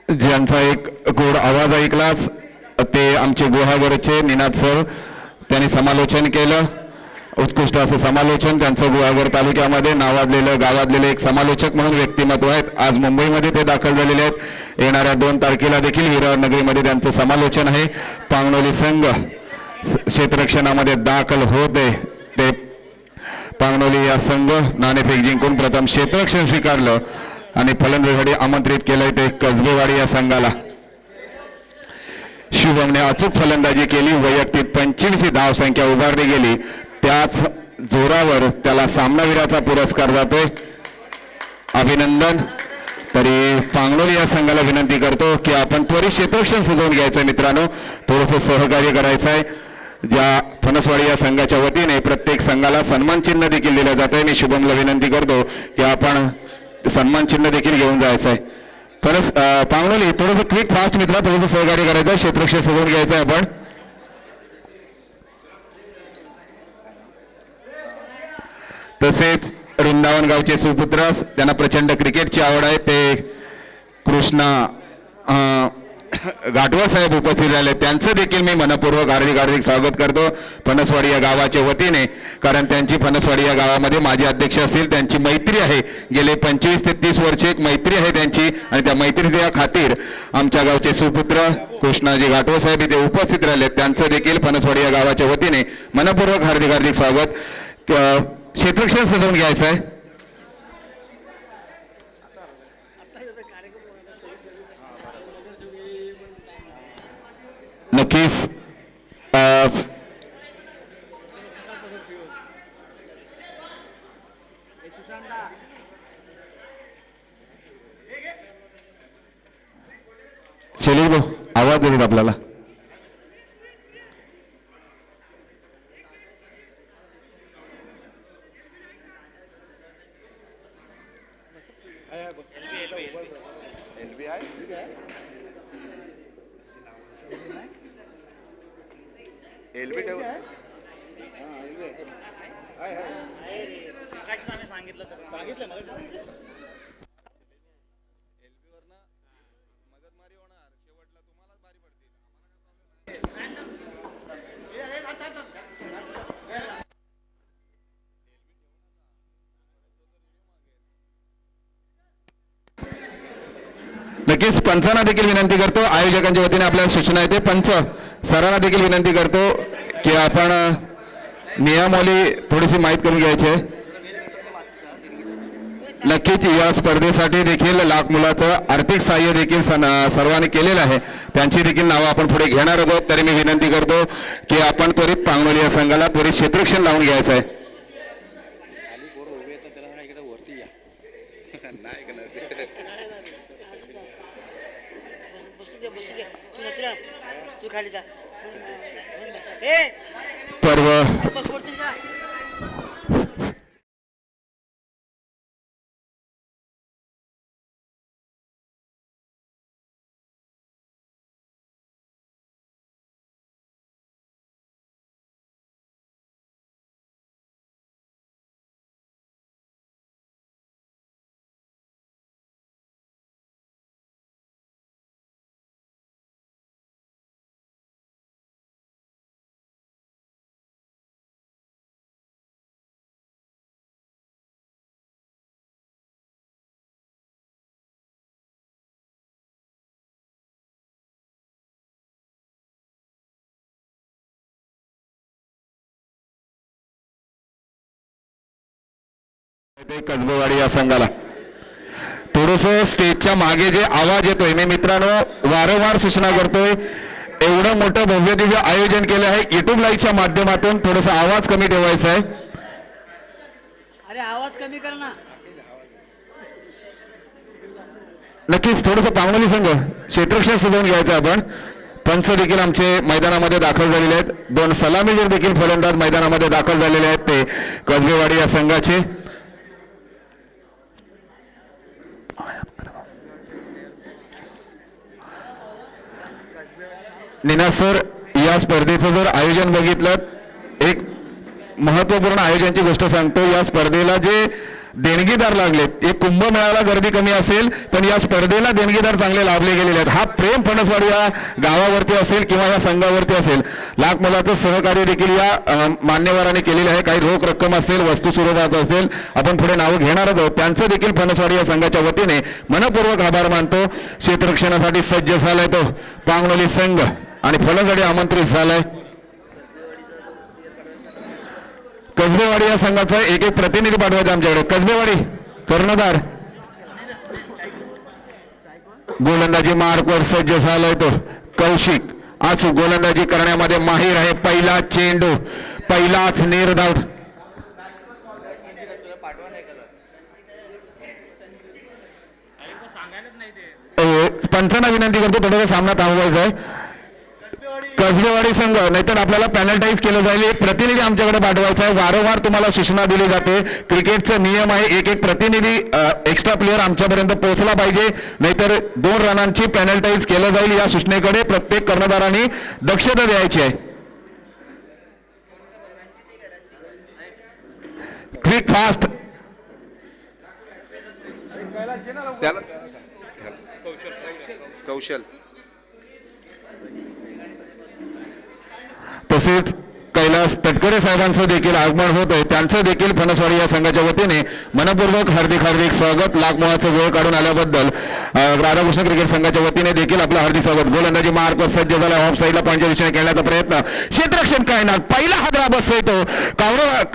ज्यांचा एक गोड आवाज ऐकलाच ते आमचे गुहागरचे निनाद सर, त्यांनी समालोचन केलं. उत्कृष्ट असं समालोचन त्यांचं गुहागर तालुक्यामध्ये नावाजलेलं गावाजलेलं एक समालोचक म्हणून व्यक्तिमत्व आहेत. आज मुंबईमध्ये ते दाखल झालेले आहेत. येणाऱ्या 2 तारखेला देखील विरार नगरीमध्ये त्यांचं समालोचन आहे. पांगणोली संघ क्षेत्ररक्षणामध्ये दाखल होते. ते पांगणोली या संघ नाणेफेक जिंकून प्रथम क्षेत्ररक्षण स्वीकारलं आणि फलंदाजीसाठी आमंत्रित केलंय ते कसबेवाडी या संघाला. शुभमने अचूक फलंदाजी केली. वैयक्तिक 25 धावसंख्या उभारली गेली. त्याच जोरावर त्याला सामनावीराचा पुरस्कार जातोय. अभिनंदन. तरी पांगणोली या संघाला विनंती करतो की आपण त्वरित क्षेत्ररक्षण सजवून घ्यायचं मित्रांनो, थोडंसं सहकार्य करायचं आहे. या फणसवाडी या संघाच्या वतीने प्रत्येक संघाला सन्मान चिन्ह देखील दिलं जात आहे. मी शुभमला विनंती करतो की आपण सन्मान चिन्ह देखील घेऊन जायचं आहे. पांगणोली थोडंसं क्विक फास्ट मित्र, थोडंसं सहकार्य करायचं आहे. क्षेत्ररक्षण सजवून घ्यायचं आहे आपण. तसेच वृंदावन गावचे सुपुत्र, त्यांना प्रचंड क्रिकेटची आवड आहे, ते कृष्णा घाटवा साहेब उपस्थित झाले. त्यांचं देखील मी मनपूर्वक हार्दिक स्वागत करतो फणसवाडी या गावाच्या वतीने. कारण त्यांची फणसवाडी या गावामध्ये माजी अध्यक्ष असतील, त्यांची मैत्री आहे. गेले 25 ते 30 वर्षे एक मैत्री आहे त्यांची आणि त्या मैत्रीच्या खातीर आमच्या गावचे सुपुत्र कृष्णाजी घाटवा साहेब इथे उपस्थित राहिले. त्यांचं देखील फणसवाडी या गावाच्या वतीने मनपूर्वक हार्दिक स्वागत. क्षेत्ररक्षण सजवून घ्यायचं आहे. नक्कीच शैलेश भाऊ आवाज देतात आपल्याला. नक्कीच पंचांना देखील विनंती करतो, आयोजकांच्या वतीने आपल्याला सूचना येते. पंच सरांना देखील विनंती करतो की आपण नियमावली थोडीशी माहिती करून घ्यायची आहे. नक्कीच या स्पर्धेसाठी देखील लाख मुलाचं आर्थिक सहाय्य देखील सर्वांनी केलेलं आहे. त्यांची देखील नावं आपण पुढे घेणार आहोत. तरी मी विनंती करतो की आपण त्वरित पांगणोली या संघाला त्वरित क्षेत्ररक्षण लावून घ्यायचं आहे. पर्व कसबेवाडी या संघाला थोडस स्टेजच्या मागे जे आवाज येतोय, मी मित्रांनो वारंवार सूचना करतोय, एवढं मोठं भव्य दिव्य आयोजन केलं आहे युट्यूब लाईव्हच्या माध्यमातून, थोडस आवाज कमी ठेवायचा आहे. अरे आवाज कमी कर ना. नक्कीच थोडस पांगणोली संघ क्षेत्ररक्षण सजवून घ्यायचं आपण. पंच देखील आमचे मैदानामध्ये दाखल झालेले आहेत. 2 सलामीवीर देखील फलंदाज मैदानामध्ये दाखल झालेले आहेत, ते कसबेवाडी या संघाचे. निनाद सर, या स्पर्धेचं जर आयोजन बघितलं, एक महत्त्वपूर्ण आयोजनाची गोष्ट सांगतो. या स्पर्धेला जे देणगीदार लागलेत. एक कुंभमेळ्याला गर्दी कमी असेल पण या स्पर्धेला देणगीदार चांगले लाभले गेलेले आहेत. हा प्रेम फणसवाडी या गावावरती असेल किंवा या संघावरती असेल. लाख मोलाचं सहकार्य देखील या मान्यवरांनी केलेले आहे. काही रोख रक्कम असेल, वस्तू स्वरूपात असेल, आपण पुढे नावं घेणारच आहोत. त्यांचं देखील फणसवाडी या संघाच्या वतीने मनपूर्वक आभार मानतो. क्षेत्ररक्षणासाठी सज्ज झालाय तो पांगणोली संघ आणि फणसवाडी आमंत्रित झालाय. कसबेवाडी या संघाचा एक एक प्रतिनिधी पाठवायचा आमच्याकडे. कसबेवाडी कर्णधार गोलंदाजी मार्कवर सज्ज झालाय तो कौशिक. अचूक गोलंदाजी करण्यामध्ये माहीर आहे. पहिला चेंडू, पहिलाच निर्धाव. पंचांना विनंती करतो थोडासा सामना थांबवायचा आहे. कसबेवाडी संघ, नाहीतर आपल्याला पॅनल्टाईज केलं जाईल. एक प्रतिनिधी आमच्याकडे पाठवायचा आहे. वारंवार तुम्हाला सूचना दिली जाते. क्रिकेटचं नियम आहे, एक एक प्रतिनिधी एक्स्ट्रा प्लेअर आमच्यापर्यंत पोहोचला पाहिजे, नाहीतर 2 रनांची पॅनल्टाईज केलं जाईल. या सूचनेकडे प्रत्येक कर्णधारांनी दक्षता द्यायची आहे. Quick fast. कौशल तसेच कैलास तटकरे साहेबांचं देखील आगमन होत आहे. त्यांचं देखील फणसवाडी या संघाच्या वतीने मनपूर्वक हार्दिक हार्दिक स्वागत. लाख मोलाचा वेळ काढून आल्याबद्दल राधाकृष्ण क्रिकेट संघाच्या वतीने देखील आपलं हार्दिक स्वागत. गोलंदाजी मार्कवर सज्ज झाला. ऑफ साईडला पॉईंटच्या दिशेने खेळण्याचा प्रयत्न. क्षेत्ररक्षण काय ना, पहिला हादरा बसतोय तो.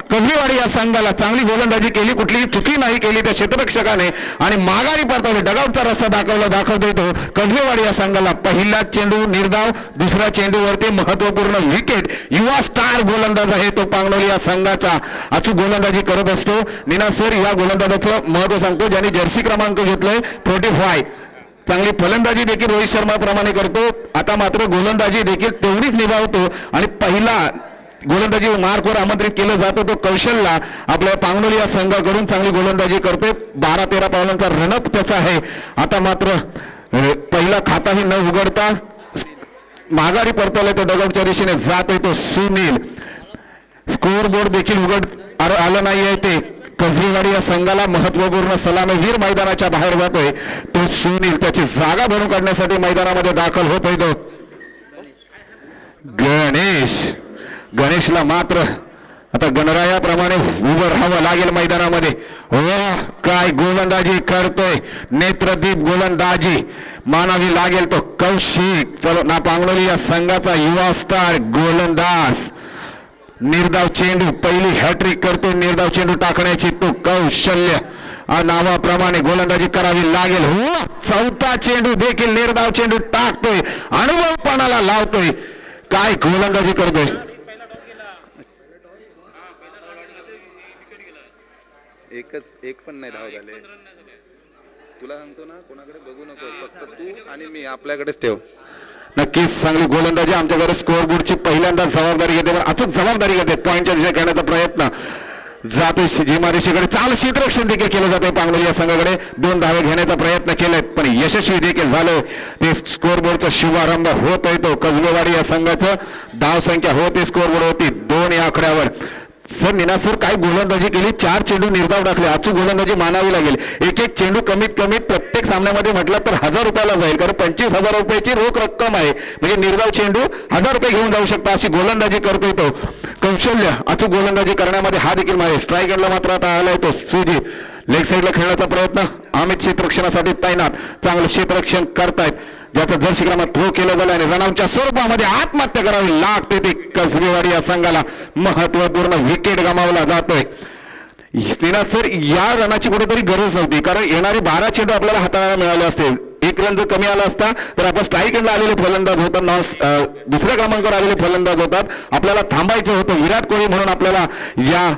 कसबेवाडी या संघाला चांगली गोलंदाजी केली, कुठलीही चुकी नाही केली त्या क्षेत्ररक्षकाने आणि माघारी परतवले. डगआउटचा रस्ता दाखवतोय तो कसबेवाडी या संघाला. पहिला चेंडू निर्धाव, दुसऱ्या चेंडूवरती महत्वपूर्ण विकेट. युवा स्टार गोलंदाज आहे तो पांगणोली या संघाचा. अचूक गोलंदाजी करत असतो. निनाद सर या गोलंदाजाचं महत्व सांगतो, ज्यांनी जर्सी क्रमांक घेतलाय 45. चांगली फलंदाजी देखील रोहित शर्मा प्रमाणे करतो. आता मात्र गोलंदाजी देखील तेवढीच निभावतो आणि पहिला गोलंदाजी मार्कवर आमंत्रित केलं जातं तो कौशलला. आपल्या पांगणोली या संघाकडून चांगली गोलंदाजी करतोय. 12-13 पावलांचा रनअप त्याचा आहे. आता मात्र पहिला खाताही न उघडता माघारी परतवलाय तो. डगआउटच्या दिशेने जातोय तो सुनील. स्कोर बोर्ड देखील आलं नाही आहे ते. कसबेवाडी या संघाला महत्वपूर्ण सलामीवीर मैदानाच्या बाहेर जातोय तो सुनील. त्याची जागा भरून काढण्यासाठी मैदानामध्ये दाखल होतोय तो गणेशला मात्र आता गणरायाप्रमाणे उभं राहावं लागेल मैदानामध्ये. वाह, काय गोलंदाजी करतोय. नेत्रदीप गोलंदाजी मानावी लागेल तो कौशिक. ना पांगणोली या संघाचा युवा स्टार गोलंदाज. निर्धाव चेंडू, पहिली हॅट्रिक करतोय. निर्धाव चेंडू टाकण्याची तो कौशल्य नावाप्रमाणे गोलंदाजी करावी लागेल. हो, चौथा चेंडू देखील निर्धाव चेंडू टाकतोय. अनुभवपणाला लावतोय. काय गोलंदाजी करतोय. एक पण नाही धाव झाले. तुला सांगतो ना, कोणाकडे बघू नको, फक्त तू आणि मी आपल्याकडेच ठेव. नक्कीच चांगली गोलंदाजी आमच्याकडे. स्कोअर बोर्डची पहिल्यांदा जबाबदारी घेते, पण अचूक जबाबदारी घेते. पॉईंटच्या दिशेने खेळण्याचा प्रयत्न जातोय सीमारेषेकडे. चांगलं क्षेत्ररक्षण देखील केलं जातंय पांगणोली या संघाकडे. 2 धावे घेण्याचा प्रयत्न केलाय पण यशस्वी देखील झालं. ते स्कोअर बोर्डचा शुभारंभ होत आहे तो कसबेवाडी या संघाचं. धाव संख्या होते स्कोअर बोर्ड होती 2 या आकड्यावर. सर निनाद सर काय गोलंदाजी केली. 4 चेंडू निर्धाव टाकले. अचूक गोलंदाजी मानावी लागेल. एक चेंडू कमीत कमी प्रत्येक सामन्यामध्ये म्हटलं तर 1000 रुपयाला जाईल, कारण 25,000 रुपयाची रोख रक्कम आहे. म्हणजे निर्धाव चेंडू 1000 रुपये घेऊन जाऊ शकता अशी गोलंदाजी करतोय तो कौशल्य. अचूक गोलंदाजी करण्यामध्ये हा देखील माहिती. स्ट्राईक एंडला मात्र आता आलाय तो सुजित. लेग साईडला खेळण्याचा प्रयत्न. अमित क्षेत्ररक्षणासाठी तैनात. चांगलं क्षेत्ररक्षण करतायत, ज्याचं जर्सी क्रमांक थ्रो केलं झालं आणि रनआउटच्या स्वरूपामध्ये आत्महत्या करावी लागते ती कसबेवाडी या संघाला. महत्वपूर्ण विकेट गमावला जातोय. निनाद सर या रनाची कुठेतरी गरज नव्हती, कारण येणारे 12 चेंडू आपल्याला हाताळायला मिळाले असते. 1 रन जर कमी आला असता तर आपण स्ट्राईक एंडला आलेले फलंदाज होतात, दुसऱ्या क्रमांकावर आलेले फलंदाज होतात. आपल्याला थांबायचं होतं. विराट कोहली म्हणून आपल्याला या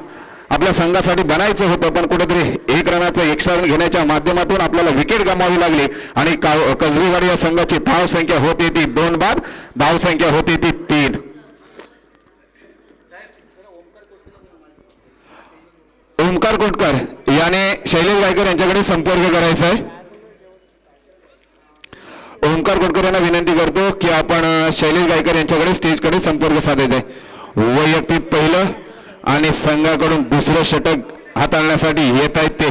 आपल्या संघासाठी बनायचं होतं, पण कुठेतरी 1 रनाचं एक्स्ट्रा रन घेण्याच्या माध्यमातून आपल्याला विकेट गमावी लागली आणि कसबेवाडी या संघाची धाव संख्या होती ती 2 बाद. धाव संख्या होती ती 3. ओमकार कोटकर याने शैलेश गायकर यांच्याकडे संपर्क करायचा आहे. ओमकार कोटकर यांना विनंती करतो की आपण शैलेश गायकर यांच्याकडे स्टेजकडे संपर्क साधायचा आहे. वैयक्तिक पहिलं आणि संघाकडून दुसरं षटक हाताळण्यासाठी येत आहेत ते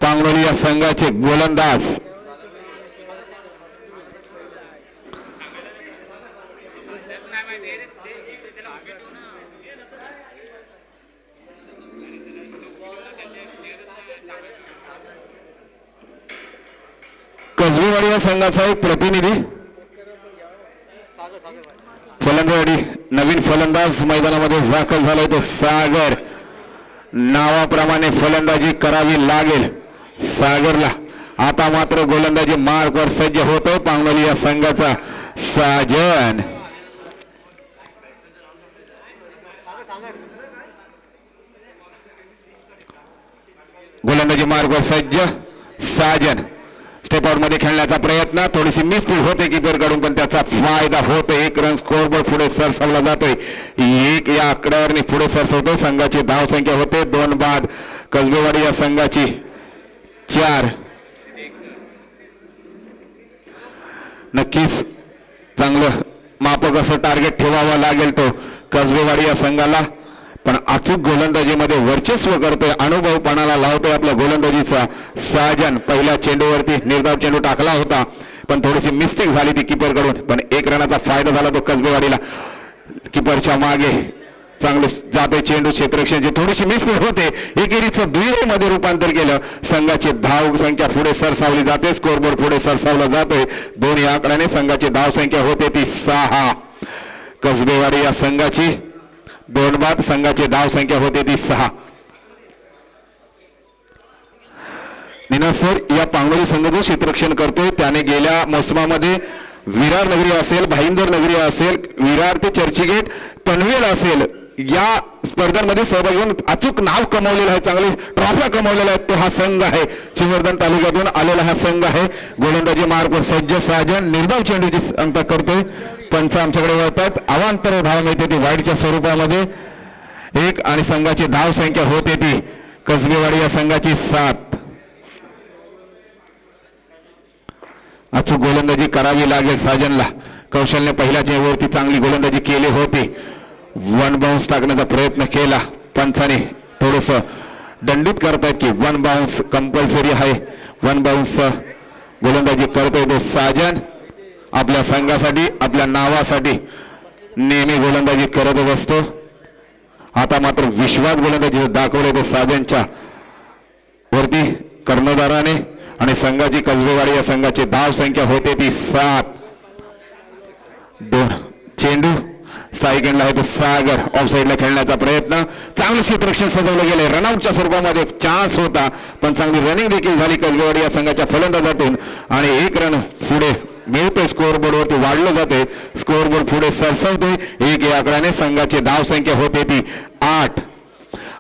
पांगलोली या संघाचे गोलंदाज. कसबेवाडी या संघाचा एक प्रतिनिधी फलंदाजी नवीन फलंदाज मैदानामध्ये दाखल झालाय तो सागर. नावाप्रमाणे फलंदाजी करावी लागेल सागरला. आता मात्र गोलंदाजी मार्कवर सज्ज होतो पांगलोली या संघाचा साजन. गोलंदाजी मार्कवर सज्ज साजन. स्टेप आउट मध्ये खेळण्याचा प्रयत्न, थोडीशी मिसफीड होते कीपर कडून पण त्याचा फायदा होतो. एक रन स्कोरबोर्ड पुढे सरसावला जातोय. एक या आकड्यावरने पुढे सरसवतो. संघाची धाव संख्या होते 2 बाद. कसबेवाडी या संघाची 4. नक्कीच चांगलं मापक असं टार्गेट ठेवावं लागेल तो कसबेवाडी या संघाला. पण अचूक गोलंदाजीमध्ये वर्चस्व करतोय, अनुभवपणाला लावतोय आपल्या गोलंदाजीचा साजन. पहिल्या चेंडूवरती निर्धाव चेंडू टाकला होता पण थोडीशी मिस्टेक झाली ती कीपर कडून. पण 1 रनाचा फायदा झाला तो कसबेवाडीला. कीपरच्या मागे चांगलं जाते चेंडू. क्षेत्ररक्षणाची थोडीशी मिसफीड होते. एकेरीचं दुहेरीमध्ये रूपांतर केलं. संघाची धाव संख्या पुढे सरसावली जाते. स्कोरबोर्ड पुढे सरसावला जातोय. दोन्ही आकड्याने संघाची धाव संख्या होते ती 6. कसबेवाडी या संघाची 2 बाद. संघाची धाव संख्या होते ती 6. निना सर, या पांगलोली संघ जो क्षेत्ररक्षण करतोय त्याने गेल्या मोसमामध्ये विरार नगरी असेल, भाईंदर नगरी असेल, विरार ते चर्चगेट, पनवेल असेल या स्पर्धांमध्ये सहभागी होऊन अचूक नाव कमावलेलं आहे. चांगले ट्रॉफ्या कमावलेला आहे तो हा संघ आहे. शिवर्धन तालुक्यातून आलेला हा संघ आहे. गोलंदाजी मार्गवर सज्ज साजन. निर्धाव चेंडूची अंक करतोय. पंच आमच्याकडे वळतात. अवांतर धाव मिळते ती वाईडच्या स्वरूपामध्ये 1 आणि संघाची धाव संख्या होते ती कसबेवाडी या संघाची 7. अचूक गोलंदाजी करावी लागेल साजनला. कौशलने पहिल्या चेंडूवरती चांगली गोलंदाजी केली होती. 1 बाउन्स टाकण्याचा प्रयत्न केला. पंचाने थोडस दंडित करतायत की 1 बाउन्स कंपल्सरी आहे. 1 बाउन्स गोलंदाजी करतोय तो साजन. आपल्या संघासाठी आपल्या नावासाठी नेहमी गोलंदाजी करतच असतो. आता मात्र विश्वास गोलंदाजी दाखवले तो साजनच्या वरती कर्णधाराने. आणि संघाची कसबेवाडी या संघाची धाव संख्या होते ती 7. 2 चेंडू स्ट्राईक एंडला आहे तो सागर. ऑफ साईडला खेळण्याचा प्रयत्न. चांगलं क्षेत्ररक्षण सजवलं गेले. रनआउटच्या स्वरूपामध्ये चान्स होता पण चांगली रनिंग देखील झाली कसबेवाडी या संघाच्या फलंदाजातून. आणि 1 रन पुढे मिळतोय. स्कोअरबोर्डवरती वाढलं जाते. स्कोअरबोर्ड पुढे सरसवतोय. 1 या आकड्याने संघाची धाव संख्या होते ती 8.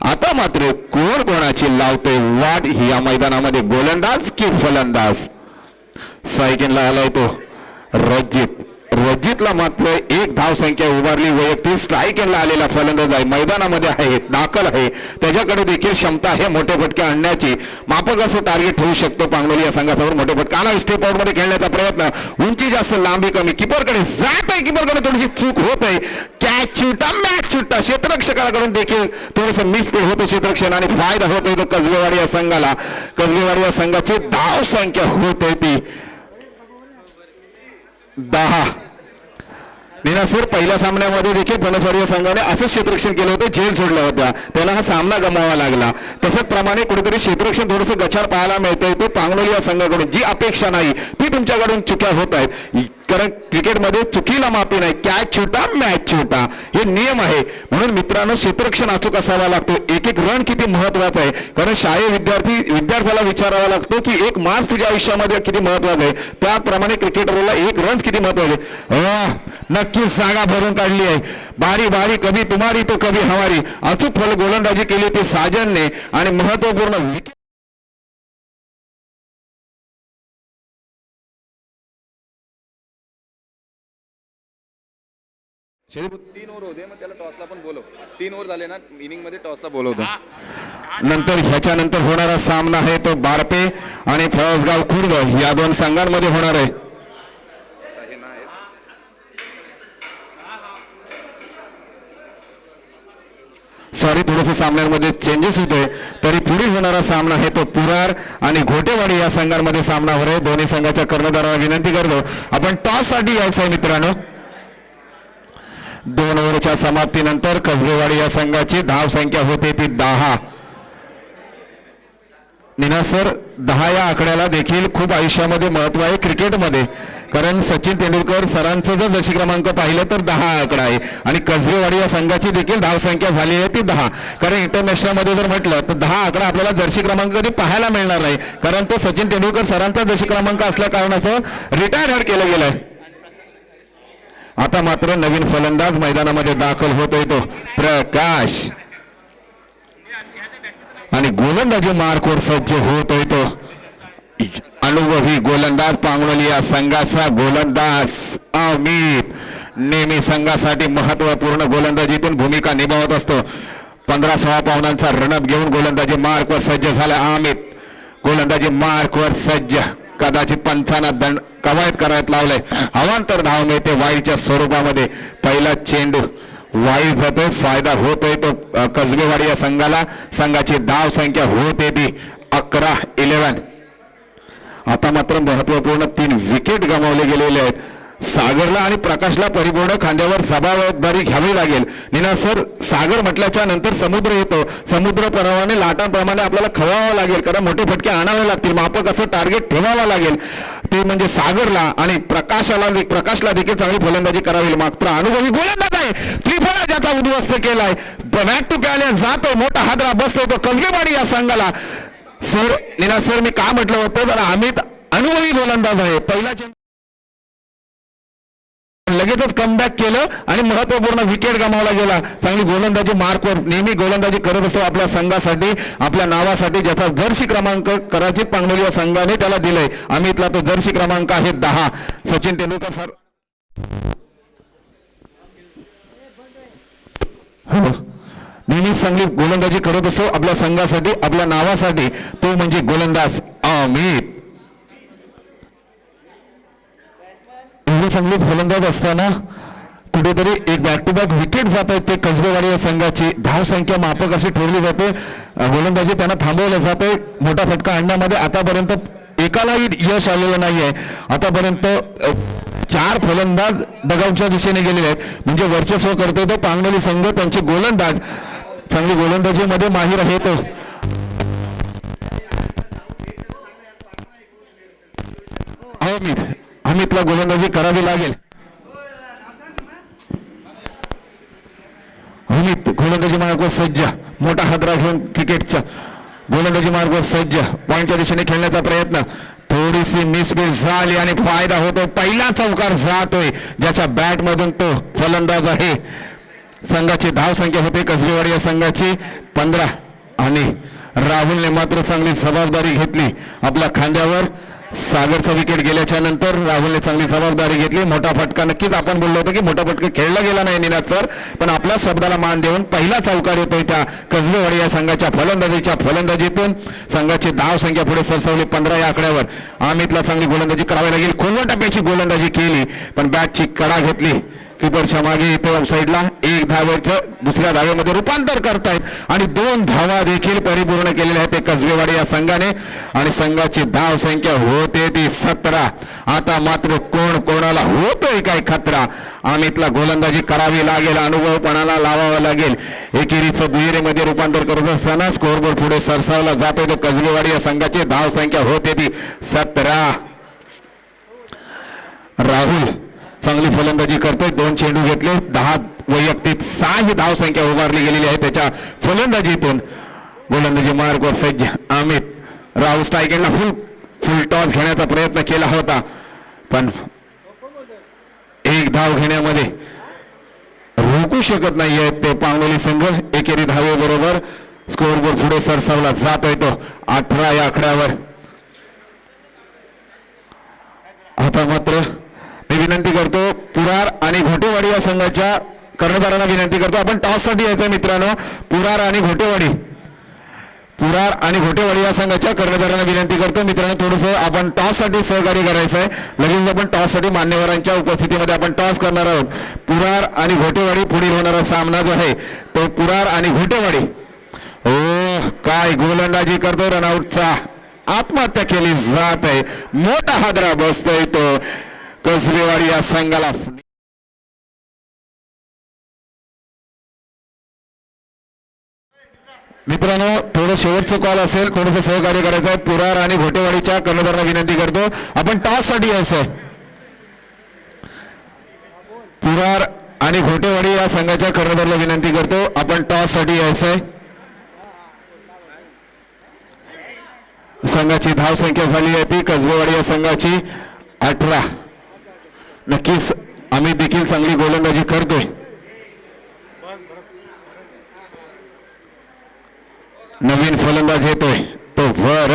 आता मात्र कोण कोणाची लावतोय वाट या मैदानामध्ये, गोलंदाज की फलंदाज? स्ट्राईक आलाय तो रजित. रजितला मात्र 1 धाव संख्या उभारली वैयक्तिक. स्ट्राईक एंडला आलेला फलंदाज आहे, मैदानामध्ये आहे, दाखल आहे. त्याच्याकडे देखील क्षमता आहे मोठे फटके आणण्याची. मापक असं टार्गेट होऊ शकतो पांगलोली या संघासमोर. मोठे फटके आणा. स्टेप आउट मध्ये खेळण्याचा प्रयत्न. उंची जास्त, लांबी कमी. कीपरकडे जात आहे. कीपरकडे थोडीशी चूक होत आहे. कॅच छुटा, मॅच छुटा. क्षेत्ररक्षकाकडून देखील थोडस मिसफीड होतं क्षेत्ररक्षण आणि फायदा होतोय तो कसबेवाडी या संघाला. कसबेवाडी या संघाची धाव संख्या होत आहे ती 10. नीना सर, पहिल्या सामन्यामध्ये देखील फणसवाडी या संघाने असंच क्षेत्ररक्षण केलं होतं. झेल सोडल्या होत्या, त्याला हा सामना गमावा लागला. तसंच प्रमाणे कुठेतरी क्षेत्ररक्षण थोडंसं गचाळ पाहायला मिळतंय. तो पांगलोली या संघाकडून जी अपेक्षा नाही ती तुमच्याकडून चुक्या होत आहेत. कारण क्रिकेटमध्ये चुकीला माफी नाही. कॅच छोटा, मॅच छोटा, हे नियम आहे. म्हणून मित्रांनो, क्षेत्ररक्षण अचूक असावा लागतो. 1 रन किती महत्वाचा आहे. कारण शाळेत विद्यार्थ्याला विचारावा लागतो की 1 मार्क्स तुझ्या आयुष्यामध्ये किती महत्वाचा आहे. त्याप्रमाणे क्रिकेटरला 1 रन किती महत्वाचे. नक्कीच जागा भरून काढली आहे. बारी बारी कभी तुम्हारी तो कभी हमारी. अचूक फल गोलंदाजी केली ती साजनने आणि महत्वपूर्ण विकेट. तीन ओव्हर होते, मग त्याला टॉसला पण बोलव. 3 ओव्हर झाले ना इनिंग मध्ये, टॉसला बोलवतो. नंतर ह्याच्यानंतर होणारा सामना आहे तो बारपे आणि फळसगाव खुर्द या 2 संघांमध्ये होणार आहे. सॉरी थोडंसं सामन्यांमध्ये चेंजेस होते. तरी पुढील होणारा सामना आहे तो पुरार आणि घोटेवाडी या संघांमध्ये सामना होणार आहे. दोन्ही संघाच्या कर्णधारांना विनंती करतो आपण टॉस साठी यायचं आहे मित्रांनो. 2 ओव्हरच्या समाप्तीनंतर कसबेवाडी या संघाची धाव संख्या होते ती 10. निना सर 10 या आकड्याला देखील खूप आयुष्यामध्ये महत्व आहे क्रिकेटमध्ये. कारण सचिन तेंडुलकर सरांचं जर जशी क्रमांक पाहिलं तर 10 आकडा आहे आणि कसबेवाडी या संघाची देखील धाव संख्या झाली आहे ती 10. कारण इंटरनॅशनल मध्ये जर म्हटलं तर 10 आकडा आपल्याला जर्सी क्रमांक कधी पाहायला मिळणार नाही. कारण तो सचिन तेंडुलकर सरांचा जर्सी क्रमांक असल्या कारणास्तव रिटायर्ड केलं गेलाय. आता मात्र नवीन फलंदाज मैदानामध्ये दाखल होतोय तो प्रकाश आणि गोलंदाजी मार्कवर सज्ज होतोय तो अनुभवी गोलंदाज पांगणोली या संघाचा गोलंदाज अमित. नेहमी संघासाठी महत्वपूर्ण गोलंदाजीतून भूमिका निभावत असतो. 15-16 पावलांचा रनअप घेऊन गोलंदाजी मार्कवर सज्ज झाला अमित. गोलंदाजी मार्कवर सज्ज. कदाचित पंचांना दंड कवायत करायला लावलंय. अवांतर धाव मिळते वाईच्या स्वरूपामध्ये. पहिला चेंडू वाईट जातोय. फायदा होतोय तो कसबेवाडी या संघाला. संघाची धाव संख्या होते ती 11-11. आता मात्र महत्वपूर्ण 3 विकेट गमावले गेलेले आहेत. सागरला आणि प्रकाशला परिपूर्ण खांद्यावर जबाबदारी घ्यावी लागेल. निना सर सागर म्हटल्याच्या नंतर समुद्र येतो. समुद्र प्रमाणे लाटांप्रमाणे आपल्याला खवावं लागेल. कारण मोठे फटके आणावे लागतील. मापक असं टार्गेट ठेवावं लागेल. ते म्हणजे सागरला आणि प्रकाशला देखील चांगली फलंदाजी करावी. मात्र अनुभवी गोलंदाज आहे. त्रिफळा ज्याचा उद्ध्वस्त केलाय. बॅक टू बॅलन्स जातो. मोठा हादरा बसतो तो कसबेवाडी या संघाला. सर निना सर मी का म्हटलं होतं तर अमित अनुभवी गोलंदाज आहे. पहिला लगेचच कमबॅक केलं आणि महत्वपूर्ण विकेट गमावला गेला. चांगली गोलंदाजी मार्कवर नेहमी गोलंदाजी करत असतो आपल्या संघासाठी आपल्या नावासाठी. ज्याचा जर्सी क्रमांक कराचित पांगणोली या संघाने त्याला दिलाय. अमितला तो जर्सी क्रमांक आहे 10. सचिन तेंडुलकर सर हो नेहमीच चांगली गोलंदाजी करत असतो आपल्या संघासाठी आपल्या नावासाठी. तो म्हणजे गोलंदाज अमित. एवढे चांगले फलंदाज असताना कुठेतरी एक बॅक टू बॅक विकेट जात आहेत. ते कसबेवाडी या संघाची धाव संख्या मापक अशी ठरवली जाते. गोलंदाजी त्यांना थांबवलं जाते. मोठा फटका आणण्यामध्ये आतापर्यंत एकालाही यश आलेलं नाहीये. आतापर्यंत 4 फलंदाज डगआउटच्या दिशेने गेलेले आहेत. म्हणजे वर्चस्व करतोय तो पांगणोली संघ. त्यांचे गोलंदाज चांगली गोलंदाजीमध्ये माहीर आहे तो. अमितला गोलंदाजी करावी लागेल. अमित गोलंदाजी मार्गावर सज्ज. मोठा हादरा घेऊन क्रिकेटच्या गोलंदाजी मार्गावर सज्ज. पॉइंटच्या दिशेने खेळण्याचा प्रयत्न. थोडीशी मिसबीट झाली आणि फायदा होतो. पहिला चौकार जातोय ज्याच्या बॅट मधून तो फलंदाज आहे. संघाची धाव संख्या होते कसबेवाडी या संघाची 15 आणि राहुलने मात्र चांगली जबाबदारी घेतली आपल्या खांद्यावर. सागरचा विकेट गेल्याच्या नंतर राहुलने चांगली जबाबदारी घेतली. मोठा फटका नक्कीच आपण बोललो होतो की मोठा फटका खेळला गेला नाही निनाद सर. पण आपल्या शब्दाला मान देऊन पहिला चौकार येतोय त्या कसबेवाडी या संघाच्या फलंदाजीतून. संघाची धाव संख्या पुढे सरसावली 15 या आकड्यावर. अमितला चांगली गोलंदाजी करावी लागेल. खोलवर टप्प्याची गोलंदाजी केली पण बॅटची कडा घेतली. कीपरच्या मागे इथे साईडला 1 धावेचं दुसऱ्या धावेमध्ये रूपांतर करतायत आणि 2 धावा देखील परिपूर्ण केलेल्या आहेत ते कसबेवाडी या संघाने. आणि संघाची धाव संख्या होते ती 17. आता मात्र कोणाला होतोय काय खतरा. अमितला गोलंदाजी करावी लागेल. अनुभवपणाला लावावा लागेल. एकेरीचं दुहेरीमध्ये रूपांतर करत असताना स्कोअरबोर्ड पुढे सरसावला जातोय तो कसबेवाडी या संघाची धाव संख्या होते ती 17. राहुल चांगली फलंदाजी करतोय. 2 चेंडू घेतले. 10 वैयक्तिक 6 ही धाव संख्या उभारली गेलेली आहे त्याच्या फलंदाजीतून. गोलंदाजी मार्गवर सज्ज अमित. राहुल स्ट्रायकेला फुल टॉस घेण्याचा प्रयत्न केला होता पण 1 धाव घेण्यामध्ये रोखू शकत नाहीये ते पांगणोली संघ. एकेरी धावेबरोबर स्कोअरबोर्ड पुढे सरसावला जातोय तो 18 या आकड्यावर. आता मात्र मी विनंती करतो पुरार आणि घोटेवाडी या संघाच्या कर्णधारांना विनंती करतो आपण टॉस साठी यायचं मित्रांनो. पुरार आणि घोटेवाडी या संघाच्या कर्णधारांना विनंती करतो मित्रांनो थोडंसं आपण टॉस साठी सहकार्य करायचं आहे. लगेच आपण टॉस साठी मान्यवरांच्या उपस्थितीमध्ये आपण टॉस करणार आहोत. पुरार आणि घोटेवाडी पुढील होणारा सामना जो आहे तो पुरार आणि घोटेवाडी. ओ काय गोलंदाजी करतो, रनआउटचा आत्महत्या केली जात आहे. मोठा हादरा बसतोय तो कसबेवाडी या संघाला. मित्रांनो थोडं शेवटचं कॉल असेल, थोडंसं सहकार्य करायचं आहे. पुरार आणि घोटेवाडीच्या कर्णधारांना विनंती करतो, आपण टॉस साठी यायचंय. पुरार आणि घोटेवाडी या संघाच्या कर्णधाराला विनंती करतो, आपण टॉस साठी यायचंय. संघाची धाव संख्या झाली आहे ती कसबेवाडी या संघाची 18. नक्कीच अमित देखील चांगली गोलंदाजी करतोय. नवीन फलंदाज येतोय तो वर.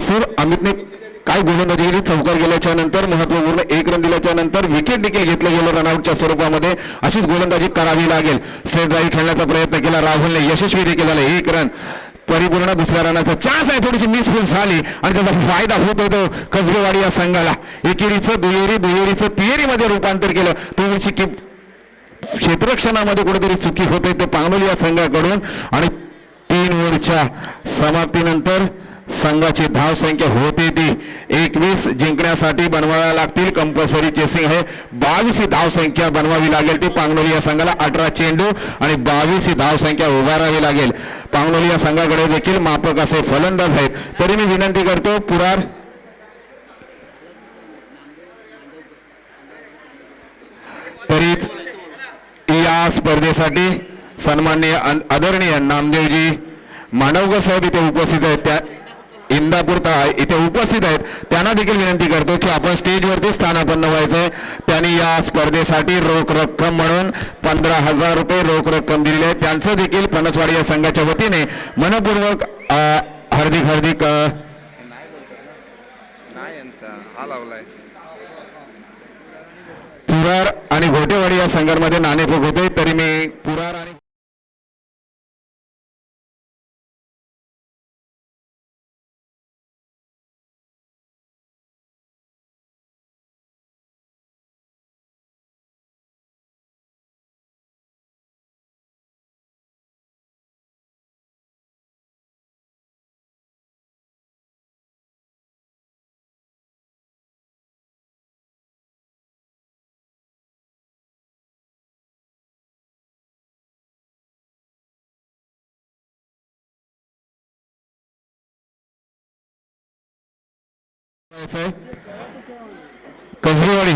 सर अमितने काय गोलंदाजी केली, चौकार गेल्याच्या नंतर महत्वपूर्ण 1 रन दिल्याच्या नंतर विकेट देखील घेतलं गेलं रनआउटच्या स्वरूपामध्ये. अशीच गोलंदाजी करावी लागेल. स्ट्रेट ड्राईव्ह खेळण्याचा प्रयत्न केला राहुलने, यशस्वी देखील झाले. 1 रन परिपूर्ण. दुसऱ्या रनाचा चान्स आहे, थोडीशी मिसफुल झाली आणि त्याचा फायदा होत होतो कसबेवाडी या संघाला. एकेरीचं दुहेरीचं तिहेरीमध्ये रूपांतर केलं. थोडीशी क्षेत्ररक्षणामध्ये कुठेतरी चुकी होते ते पांगलोली या संघाकडून. आणि 3 ओव्हरच्या समाप्तीनंतर संघाची धाव संख्या होते ती 21. जिंकण्यासाठी बनवाव्या लागतील, कंपल्सरी चेसिंग आहे. 22 ही धाव संख्या बनवावी लागेल ती पांगलोली या संघाला. 18 चेंडू आणि 22 ही धाव संख्या उभारावी लागेल. पांगलोली या संघाकडे देखील माफक असे फलंदाज आहेत. तरी मी विनंती करतो पुरार तरीच या स्पर्धेसाठी सन्माननीय आदरणीय नामदेवजी मांडवकर साहेब इथे उपस्थित आहेत, त्या इंदापूर इथे उपस्थित आहेत. त्यांना देखील विनंती करतो की आपण स्टेजवरती स्थानापन्न व्हायचंय. त्यांनी या स्पर्धेसाठी रोख रक्कम म्हणून 15,000 रुपये रोख रक्कम दिलेली आहे. त्यांचं देखील फणसवाडी या संघाच्या वतीने मनपूर्वक हार्दिक हा लावलाय. पुरार आणि घोटेवाडी या संघांमध्ये नाणेफेक होते. तरी मी पुरार आणि कसबेवाडी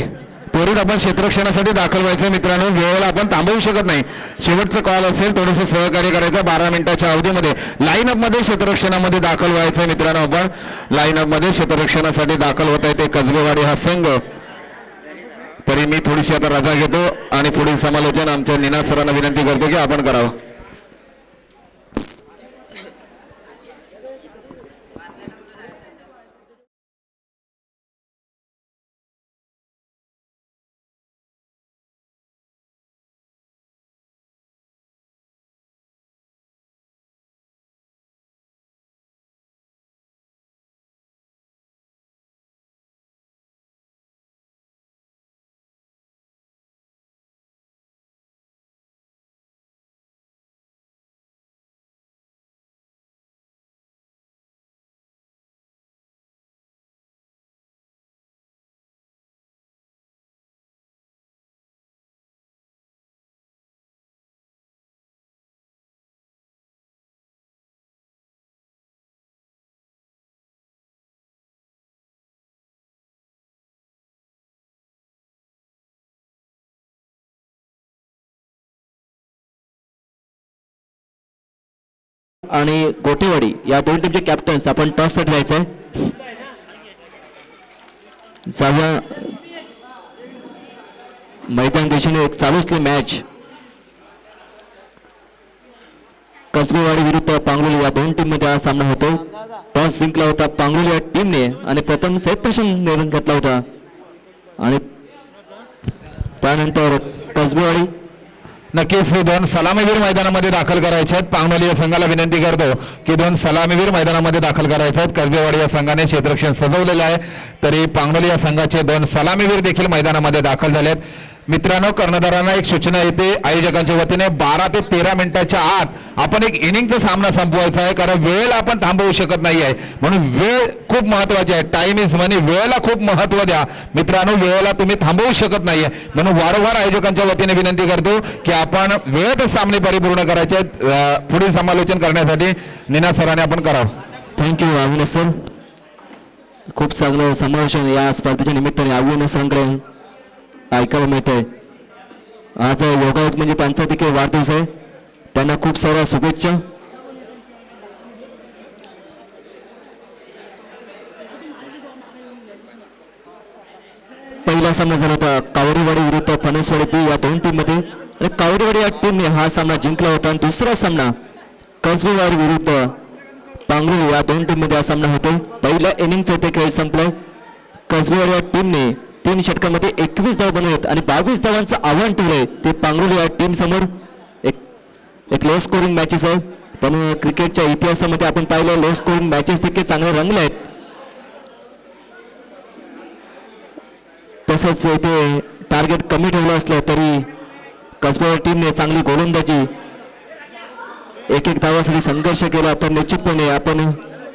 त्वरित आपण क्षेत्ररक्षणासाठी दाखल व्हायचं. मित्रांनो वेळेला आपण थांबवू शकत नाही. शेवटचं कॉल असेल, थोडंसं सहकार्य करायचं. 12 मिनिटाच्या अवधीमध्ये लाईनअप मध्ये क्षेत्ररक्षणामध्ये दाखल व्हायचं. मित्रांनो आपण लाईनअप मध्ये क्षेत्ररक्षणासाठी दाखल होत आहे ते कसबेवाडी हा संघ. तरी मी थोडीशी आता रजा घेतो आणि पुढील समालोचन आमच्या निनाद सरांना विनंती करतो की आपण करावं. आणि गोटेवाडी या दोन टीमचे कॅप्टन्स आपण टॉस साठी जायचंय. मैदान दिशेने एक चालू असली मॅच कसबेवाडी विरुद्ध पांगलोली या दोन टीम मध्ये हा सामना होतो. टॉस जिंकला होता पांगलोली या टीमने आणि प्रथम सेटपासून निर्णय घेतला होता आणि त्यानंतर कसबेवाडी नक्कीच 2 सलामीवीर मैदानामध्ये दाखल करायचे आहेत. पांगलोली या संघाला विनंती करतो की 2 सलामीवीर मैदानामध्ये दाखल करायचे आहेत. कसबेवाडी या संघाने क्षेत्ररक्षण सजवलेलं आहे. तरी पांगलोली या संघाचे 2 सलामीवीर देखील मैदानामध्ये दाखल झालेत. मित्रांनो, कर्णधारांना एक सूचना येते आयोजकांच्या वतीने 12 ते 13 मिनिटाच्या आत आपण एक इनिंगचा सामना संपवायचा आहे, कारण वेळेला आपण थांबवू शकत नाही आहे. म्हणून वेळ खूप महत्वाची आहे. टाइम इज मनी. वेळेला खूप महत्व द्या मित्रांनो. वेळेला तुम्ही थांबवू शकत नाहीये. म्हणून वारंवार आयोजकांच्या वतीने विनंती करतो की आपण वेळेत सामने परिपूर्ण करायचे. पुढील समालोचन करण्यासाठी निनाद सरांनी आपण करावं. Thank you Avinash sir. खूप चांगलं समावेशन या स्पर्धेच्या निमित्ताने अविनाश सरांकडे ऐकायला मिळतंय. आज योगायोग म्हणजे त्यांचा देखील वाढदिवस आहे. त्यांना खूप साऱ्या शुभेच्छा. पहिला सामना झाला होता कावडीवाडी विरुद्ध फणसवाडी बी या दोन टीम मध्ये, आणि कावडीवाडी या टीमने हा सामना जिंकला होता. आणि दुसरा सामना कसबेवाडी विरुद्ध पांगरुळ या दोन टीम मध्ये हा सामना होतो. पहिल्या इनिंगचा ते खेळ संपलाय. कसबेवाडी या टीमने 3 षटकांमध्ये 21 धावा बनवलेत आणि 22 धावांचं आव्हान ठेवलंय ते पांगरुळ या टीम समोर. एक लो स्कोरिंग मॅचेस आहे, पण क्रिकेटच्या इतिहासामध्ये आपण पाहिलं लो स्कोरिंग मॅचेस देखील चांगले रंगले आहेत. तसंच इथे टार्गेट कमी ठेवलं असलं तरी कसबेवाडी टीमने चांगली गोलंदाजी एक धावासाठी संघर्ष केला. तर निश्चितपणे आपण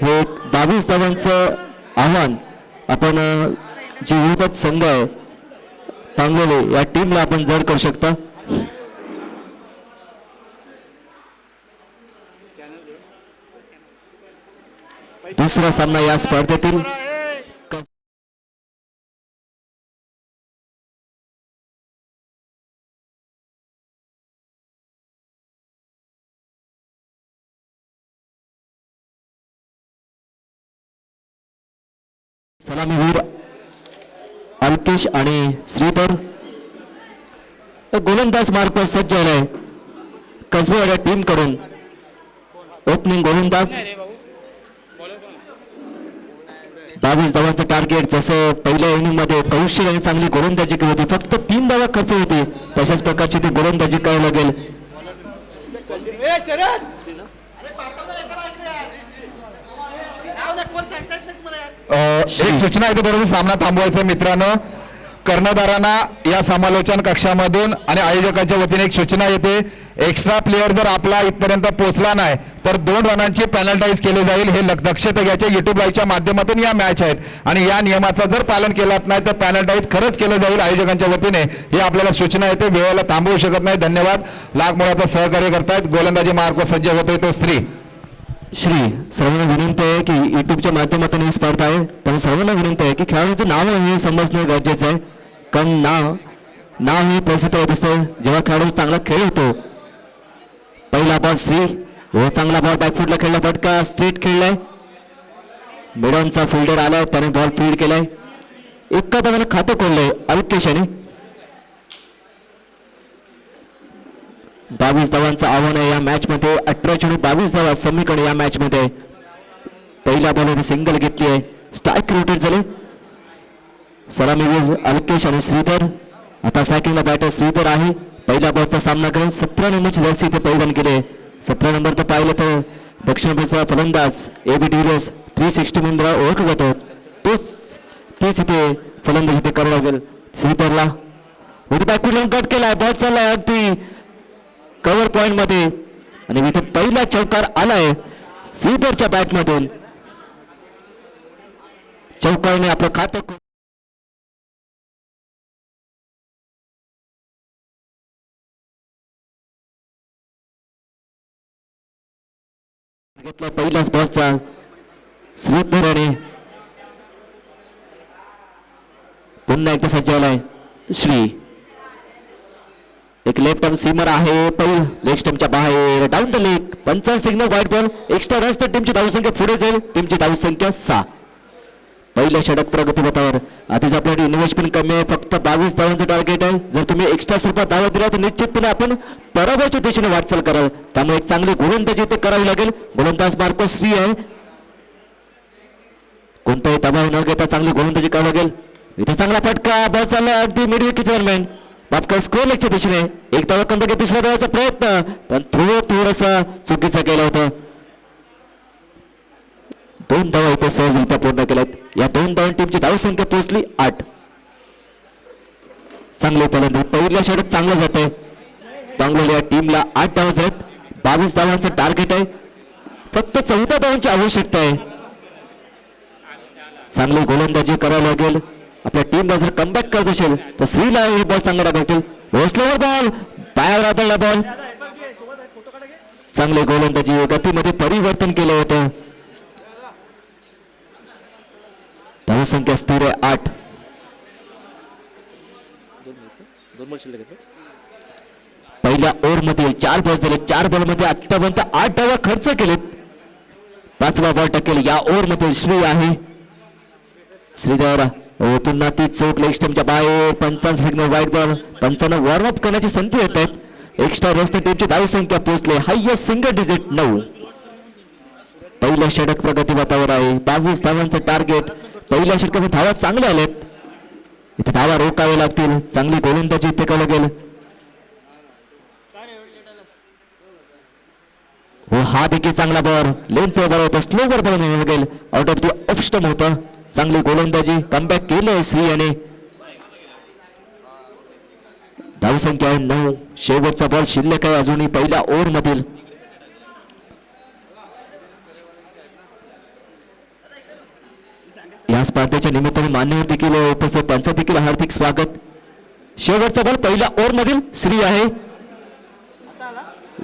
हे 22 धावांचं आव्हान आपण जी विरोधात संघ आहे पांगोले या टीमला आपण जड करू शकता. दुसरा सामना या स्पर्धेतील सलामीवीर अल्केश आणि श्रीधर. गोलंदाज मार्ग सज्ज झालाय कसबेवाडी टीम कडून. ओपनिंग गोलंदाज 22 धावांचं टार्गेट. जसं पहिल्या इनिंग मध्ये कौशल आणि चांगली गोलंदाजी केली होती, फक्त 3 धावा खर्च होती, तशाच प्रकारची ती गोलंदाजी करावी लागेल. एक सूचना आहे, थोडासा सामना थांबवायचा मित्रांनो. कर्णधारांना या समालोचन कक्षामधून आणि आयोजकांच्या वतीने एक सूचना येते. एक्स्ट्रा प्लेअर जर आपला इथपर्यंत पोहोचला नाही तर 2 रनांची पेनल्टाईज केले जाईल. हे दक्षता घ्यायचे. युट्यूब लाईव्हच्या माध्यमातून या मॅच आहेत आणि या नियमाचा जर पालन केलात नाही तर पेनल्टाईज खरंच केलं जाईल आयोजकांच्या वतीने. ही आपल्याला सूचना येते. वेळेला थांबवू शकत नाही. धन्यवाद. लाख मोलाचं सहकार्य करतायत. गोलंदाजी मार्ग सज्ज होतोय तो श्री. सर्वांना विनंती आहे की युट्यूबच्या माध्यमातून ही स्पर्धा आहे, तर सर्वांना विनंती आहे की खेळाडूचं नाव हे समजणं गरजेचं आहे. कारण नाव हे प्रसिद्ध होत असतं जेव्हा खेळाडू चांगला खेळ होतो. पहिला बॉल श्री. हो, चांगला बॉल बॅकफुटला खेळला, फटका स्ट्रेट खेळलाय. मिडॉनचा फिल्डर आलाय, त्याने बॉल फील्ड केलाय. एका धावाने खातं खोललंय अल्केश याने. 22 धावांचं आव्हान आहे या मॅच मध्ये. 18 चेंडू 22 धावा समीकरण या मॅच मध्ये. पहिल्या बॉलमध्ये सिंगल घेतली आहे, स्ट्राईक रोटेट झाले. सलामीवीर अल्केश आणि श्रीधर. आता सॅकिंगला बॅटर श्रीधर आहे. पहिल्या बॉलचा सामना करेल. 17 नंबरची जर्सी इथे परिधान केले. 17 नंबर तर पाहिलं तर दक्षिण आफ्रिकेचा फलंदाज AB डिव्हिलियर्स 360 म्हणून ओळखला जातो. तीच इथे फलंदाजी इथे करावं लागेल श्रीधरला. बॅकवर्ड कट केलाय. बॉल चाललाय अगदी कव्हर पॉइंट मध्ये आणि इथे पहिला चौकार आलाय श्रीधरच्या बॅट मधून. चौकारने आपलं खातं घेतला. पहिलाच बॉलचा श्रीधरने पुन्हा एकदा सज्ज झालाय श्री. एक लेफ्ट आर्म सीमर आहे. पहिल लेग स्टंपच्या बाहेर डाऊन द लेग. पंचा signal white ball. Extra runs तर टीमची धावसंख्या पुढे जाईल. टीमची धावसंख्या 6. पहिल्या षटक प्रगतीपथावर. आधीच आपल्याकडे इन्व्हेस्टमेंट कमी आहे, फक्त 22 धावांचं टार्गेट आहे. जर तुम्ही एक्स्ट्रा स्वरूपात धावा दिला तर निश्चितपणे आपण पराभवाच्या दिशेने वाटचाल कराल. त्यामुळे एक चांगली गोलंदाजी इथे करावी लागेल. गोलंदाज मार्को श्री आहे. कोणताही दबाव न घेता चांगली गोलंदाजी करावी लागेल. इथे चांगला फटका. बॉल चालला अगदी मिड विकेटच्या दरम्यान. बापकर स्कोर लेगच्या दिशेने. एक धावा कमी घेत दुसऱ्या धावाचा प्रयत्न, पण थोडासा चुकीचा केला होता. 2 धावा इथे सहजरित्या पूर्ण केल्यात. या 2 धावांनी टीमची धावसंख्या पोहोचली 8. चांगले फलंदाज, पहिल्या षटक चांगलं जात आहे. बंगलोर या टीमला 8 धावा आहेत. 22 धावांचं टार्गेट आहे. फक्त 14 धावांची आवश्यकता आहे. चांगली गोलंदाजी करावी लागेल. आपल्या टीमला जर कमबॅक करत असेल तर श्रीला हे बॉल चांगला टाकतील. भोसलेवर बॉल, पायावर आदळला बॉल. चांगली गोलंदाजी, गतीमध्ये परिवर्तन केलं होतं. धावसंख्या स्थिर आहे 8. पहिल्या ओव्हर मध्ये 4 बॉल झाले. 4 बॉल मध्ये आतापर्यंत 8 धावा खर्च केलेत. 5वा बॉल टाकेल या ओव्हर मध्ये श्री आहे. श्रीदेवरा पुन्हा ती चौक लेग स्टंपच्या बाहेर. 55 सिग्नल वाईट बॉल. 55 वॉर्मअप करण्याची संधी येत आहेत. एक्स्ट्रा रस्ते टीमची धावसंख्या पोहोचले हायएस्ट सिंगल डिजिट 9. पहिल्या षटक प्रगती वातावर आहे. 22 धावांचं टार्गेट. पहिल्या षटकामध्ये धावा चांगल्या आल्यात. इथे धावा रोखावे लागतील. चांगली गोलंदाजी टिकावं लागेल. हो, हा देखील चांगला बॉल. लेंथ बॉल होता. स्लोवर बॉल लागेल. Out of the off stump होता. चांगली गोलंदाजी, कमबॅक केलंय श्री याने. धावसंख्या 9. शेवटचा बॉल शिल्लक आहे अजूनही पहिल्या ओव्हर मधील. या स्पर्धेच्या निमित्ताने मान्यवर देखील उपस्थित, त्यांचं देखील हार्दिक स्वागत. शेवटचा बॉल पहिल्या ओव्हर मधील श्री आहे.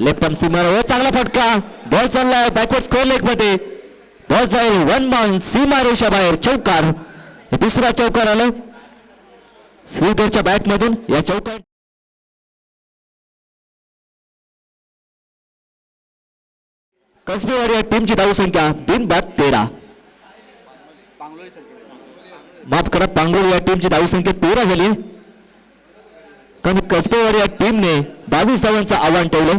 लेफ्ट आर्म सीमावर चांगला फटका. बॉल चाललाय बॅकवर्ड स्क्वेअर लेग मध्ये. बॉल जाईल 1 बॉल सीमा रेषा बाहेर. चौकार. हे दुसरा चौकार आला श्रीधरच्या बॅट मधून. या चौकार कसबेवाडी या टीमची धावसंख्या बिनबाद 13. माफ करा, पांगोळी या टीमची धावसंख्या 13 झाली. कारण कसबेवाडी या टीमने 22 धावांचं आव्हान ठेवलं.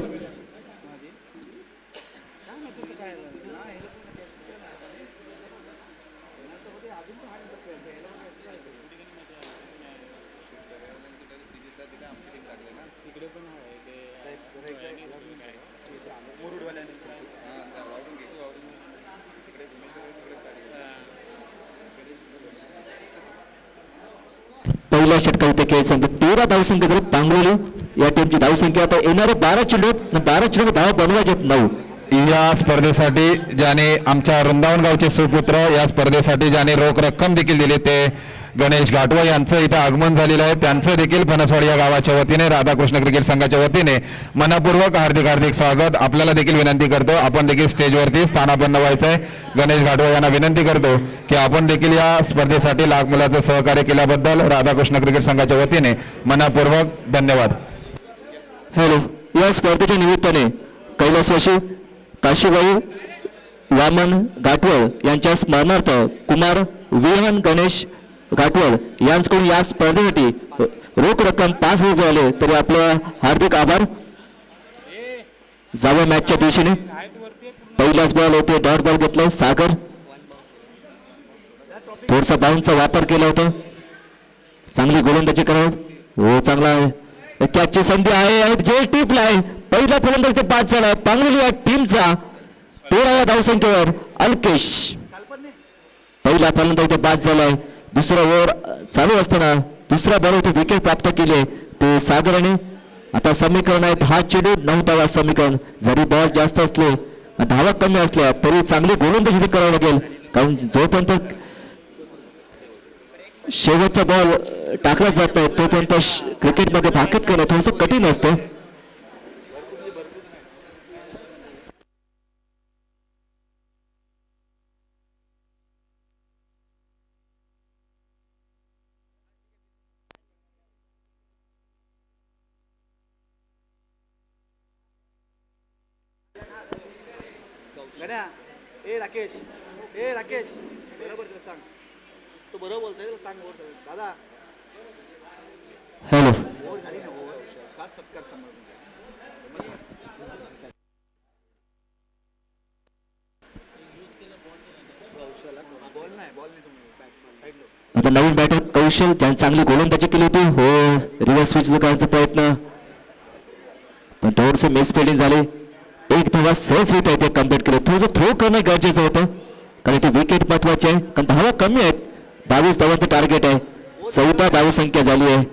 पहिल्या षटकात इथे खेळ संपला. 13 धावसंख्या झाली पांगोली या टीमची धावसंख्या. आता येणारे 12 चेंडू 12 चेंडू धावा बनवायचे 9. या स्पर्धेसाठी ज्याने आमच्या वृंदावन गावचे सुपुत्र या स्पर्धेसाठी ज्याने रोख रक्कम देखील दिली ते गणेश घाटवा यांचं इथं आगमन झालेलं आहे. त्यांचं देखील फणसवाडी या गावाच्या वतीने राधाकृष्ण क्रिकेट संघाच्या वतीने मनपूर्वक हार्दिक हार्दिक स्वागत. आपल्याला देखील विनंती करतो, आपण देखील स्टेजवरती स्थानापन्न व्हायचं आहे. गणेश घाटवा यांना विनंती करतो की आपण देखील या स्पर्धेसाठी लाख मुलाचं सहकार्य केल्याबद्दल राधाकृष्ण क्रिकेट संघाच्या वतीने मनपूर्वक धन्यवाद. हॅलो. या स्पर्धेच्या निमित्ताने कैलासवासी काशीबाई वामन घाटवळ यांच्या स्मरणार्थ कुमार विहान गणेश घाटवळ यांच्याकडून या स्पर्धेसाठी रोख रक्कम 5 रुपये आले. तरी आपलं हार्दिक आभार. जावं मॅचच्या दिशेने. पहिलाच बॉल होते, डॉट बॉल घेतलाय सागर. थोडसा बाउन्सचा वापर केला होता. चांगली गोलंदाजी करावं. हो, चांगला आहे. कॅचची संधी आहे. जे टिपला आहे. पहिला फलंदाज ते 5 झाला. पांगोली या टीमचा 13व्या धावसंख्येवर अल्केश. पहिला फलंदाज ते 5 झालाय. दुसरा ओव्हर चालू असताना दुसऱ्या बॉलवर विकेट प्राप्त केले ते सागराने. आता समीकरण आहेत 10 चेंडू 9 धावा समीकरण. जरी बॉल जास्त असले, धावा कमी असल्या तरी चांगली गोलंदाजी करावी लागेल. कारण जोपर्यंत शेवटचा बॉल टाकला जात नाही तोपर्यंत क्रिकेटमध्ये भाकीत करणं थोडंसं कठीण असतं. गड्या, ए राकेश, बरोबर त्याला सांग. तो बरोबर बोलतोय, त्याला सांग. दादा हॅलो. ओव्हर झाली ना, ओव्हर काच सत्कार समोर. बॉल नाही तुम्ही. आता नवीन बॅटर कौशल ज्यांनी चांगली गोलंदाजी केली होती. हो, रिव्हर्स स्विच करण्याचा प्रयत्न पण थोडंसं मिस फिल्डिंग झाले. एक धावा सहजरित्या इथे कम्प्लीट केले. थोडंसं थ्रो करणं गरजेचं होतं कारण इथे विकेट महत्वाची आहे. कारण धावा कमी आहेत. 22 धावांचं टार्गेट आहे. 14 धावसंख्या झाली आहे.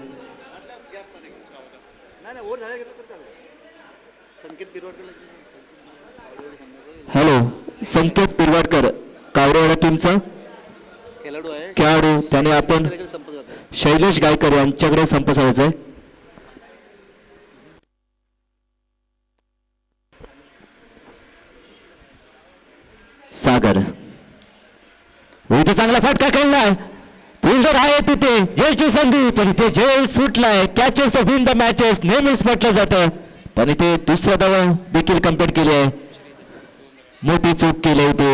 हॅलो, संकेत पिरवाडकर कावरेवाडा टीमचा खेळाडू आहे खेळाडू, त्याने आपण लगेच संपर्क जातो. शैलेश गायकर यांच्याकडे संप साधायचा आहे. सागर इथे चांगला फटका खेळलाय, फिल्डर आहे तिथे, जयची संधी, पण इथे जय सुटलाय. Catches the win the matches नेहमीच म्हटलं जातं, पण इथे दुसऱ्या धावा देखील कंप्लीट केली आहे. मोठी चूक केली इथे.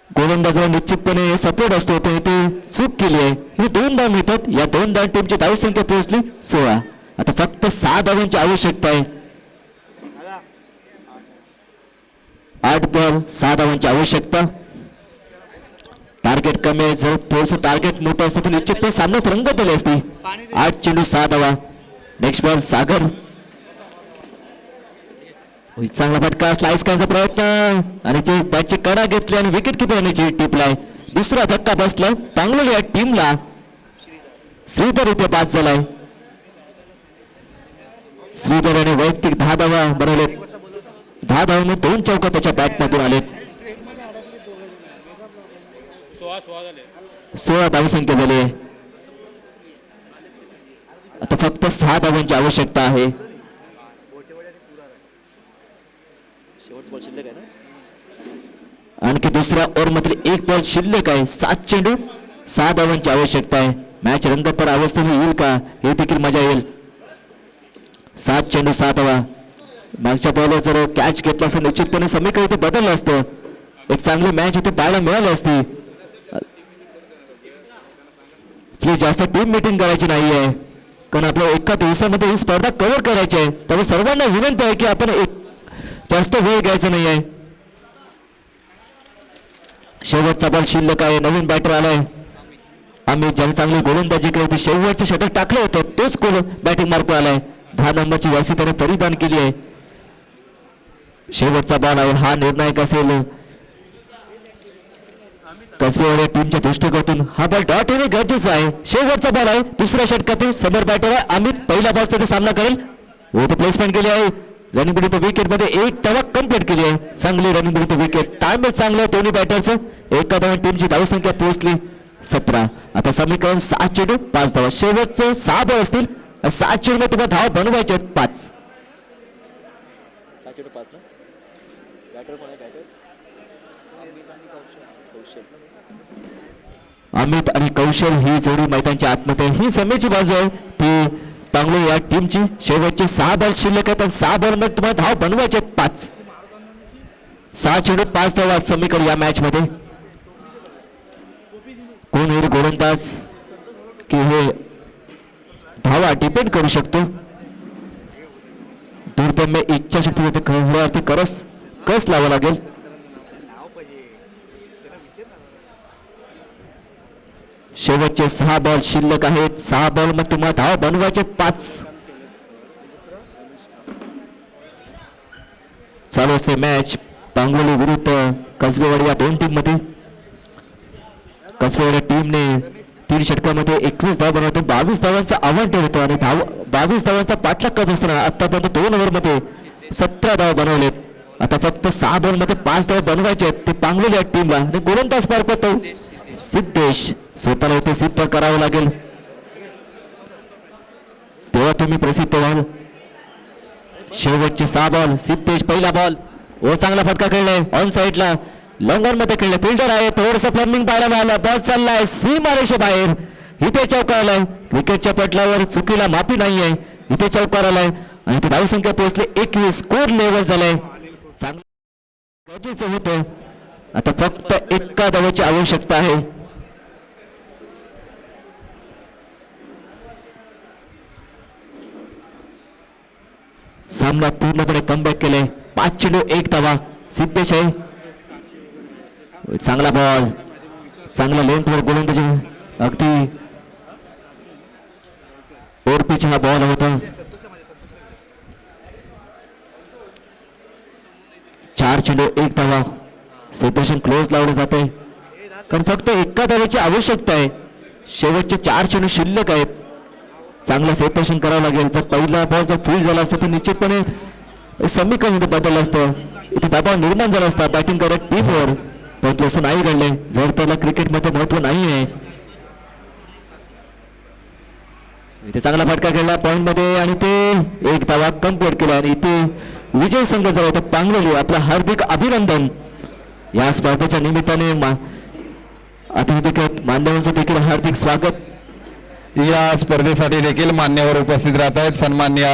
गोलंदाजाला निश्चितपणे सपोर्ट असतो, पण इथे चूक केली आहे. हे 2 धाव मिळतात. या 2 धाव टीमची धावसंख्या पोहोचली 16. आता फक्त 6 धावांची आवश्यकता आहे. 8 बॉल 6 धावांची आवश्यकता. टार्गेट कमी आहे, जर थोडंसं टार्गेट मोठं असतं तर निश्चितपणे सामन्यात रंगत आली असती. 8 चेंडू 6 धावा. नेक्स्ट बॉल सागर. चांगला फटका, स्लाइस करण्याचा प्रयत्न आणि जे बॅटची कडा घेतली आणि विकेट किपरची टिपलाय. दुसरा धक्का बसला पांगलोली या टीमला. श्रीधर इथे पास झालाय. श्रीधर याने वैयक्तिक 10 धावा बनवले. 10 धावांनी 2 चौका त्याच्या बॅटमधून आले. 16 धावसंख्या झाली आहे. आता फक्त 6 धावांची आवश्यकता आहे. शेवटचा बॉल शिल्लक आहे ना. आणखी दुसऱ्या ओव्हर मध्ये 1 बॉल शिल्लक आहे. 7 चेंडू 6 धावांची आवश्यकता आहे. मॅच रंगतदार अवस्थेने येईल का, हे देखील मजा येईल. 7 चेंडू 6 धावा. मागच्या बॉलवर जर कॅच घेतला असता निश्चितपणे समीकरण इथे बदललं असतं. एक चांगली मॅच इथे पाहायला मिळाली असती. प्लीज जास्त टीम मीटिंग करायची नाहीये, कारण आपल्याला एका दिवसामध्ये ही स्पर्धा कव्हर करायची आहे. त्यामुळे सर्वांना विनंती आहे की आपण जास्त वेळ घ्यायचा नाही आहे. शेवटचा बॉल शिल्लक आहे. नवीन बॅटर आलाय अमित, ज्याने चांगली गोलंदाजी केली होती. शेवटचे षटक टाकलं होतं, तोच बॅटिंग मार्क आलाय. 10 नंबरची जर्सी त्याने परिधान केली आहे. शेवटचा बॉल आहे, हा निर्णायक असेल. कसबेवाडी टीमच्या दृष्टिकोनातून हा बॉल डॉट होणे गरजेचं आहे. शेवटचा बॉल आहे. दुसऱ्या षटकातील समोर बॅटर आहे अमित. पहिल्या बॉलचा ते सामना करेल. प्लेसमेंट केली आहे. रनिंग बिट विकेट मध्ये 1 धावा कंप्लीट केली आहे. चांगली रनिंग बिट विकेट. ताळमेळ चांगलं दोन्ही बॅटरचं. एका धावा टीमची धावसंख्या पोहोचली 17. आता समीकरण 7 चेंडू 5 धावा. शेवटचं 6 बॉल असतील. 7 चेंडू मध्ये तुम्हाला धावा बनवायचे आहेत 5. 7 चेंडू 5 ना. बॅटर कोण आहे बॅटर? अमित आणि कौशल ही जोडी मैदानच्या आतमध्ये. ही समेची बाजू आहे ती पांगलोली या टीमची. शेवटचे 6 बॉल शिल्लक आहेत. 6 बॉल मध्ये तुम्हाला धाव बनवायचे 5. 6 चेंडू 5 धावा समीकरण या मॅच मध्ये. कोण येईल गोलंदाज की हे धावा डिपेंड करू शकतो. दुर्दम्य इच्छाशक्ती होते खऱ्यावरती कस लावा लागेल. शेवटचे 6 बॉल शिल्लक आहेत. 6 बॉल मध्ये तुम्हाला धाव बनवायचे 5. चालू असते मॅच पांगलोली विरुद्ध कसबेवाडी या 2 टीम मध्ये. कसबेवाडी टीमने 3 षटकामध्ये 21 धाव बनवते. 22 धावांचा आव्हान ठेवतो आणि 22 धावांचा पाठलाग करत असताना आतापर्यंत 2 ओव्हर मध्ये 17 धाव बनवलेत. आता फक्त 6 बॉल मध्ये 5 धाव बनवायचे आहेत ते पांगलोली या टीमला. आणि गोलंदाज पार पडतो सिद्धेश. स्वतःला इथे सिद्ध करावं लागेल तेव्हा तुम्ही प्रसिद्ध व्हाल. शेवटचे 6 बॉल. सिद्धेश पहिला बॉल. चांगला फटका खेळलाय ऑन साईडला. लॉंगर मध्ये खेळले. फिल्डर आहे. थोडंसं फ्लमिंग पाहायला मिळालं. बॉल चाललाय सीमारेषे बाहेर. इथे चौकार आलाय. विकेटच्या पटलावर चुकीला माफी नाहीये. इथे चौकार आलाय आणि इथे धावसंख्या पोहोचली 21. स्कोर लेवल झालाय. चांगलं गरजेचं होतं. आता फक्त 1 धावाची आवश्यकता आहे. सामना पूर्णपणे कमबॅक केले. 5 चेंडू 1 धावा. सिद्धेश आहे. चांगला बॉल. चांगला लेंथवर गोलंदाजी. अगदी ओरपीचा हा बॉल होता. 4 चेंडू 1 धावा. सेपरेशन क्लोज लावलं जाते कारण फक्त 1 धावाची आवश्यकता आहे. शेवटचे 4 चेंडू शिल्लक आहेत. चांगलं सेपरेशन करावं लागेल. जर पहिला बॉल जर फुल झाला असता तर निश्चितपणे समीकरण बदललं असतं. इथे दबाव निर्माण झाला असता बॅटिंग करत टीमवर, परंतु असं नाही घडले. जर त्याला क्रिकेटमध्ये महत्व नाही आहे. इथे चांगला फटका खेळला पॉइंट मध्ये आणि ते एक धावा कंप्लीट केला आणि इथे विजय संघ झाला होता पांगलोली. आपलं हार्दिक अभिनंदन. या स्पर्धेच्या निमित्ताने अतिथी मान्यवरांचं देखील हार्दिक स्वागत. या स्पर्धेसाठी देखील मान्यवर उपस्थित राहत आहेत. सन्माननीय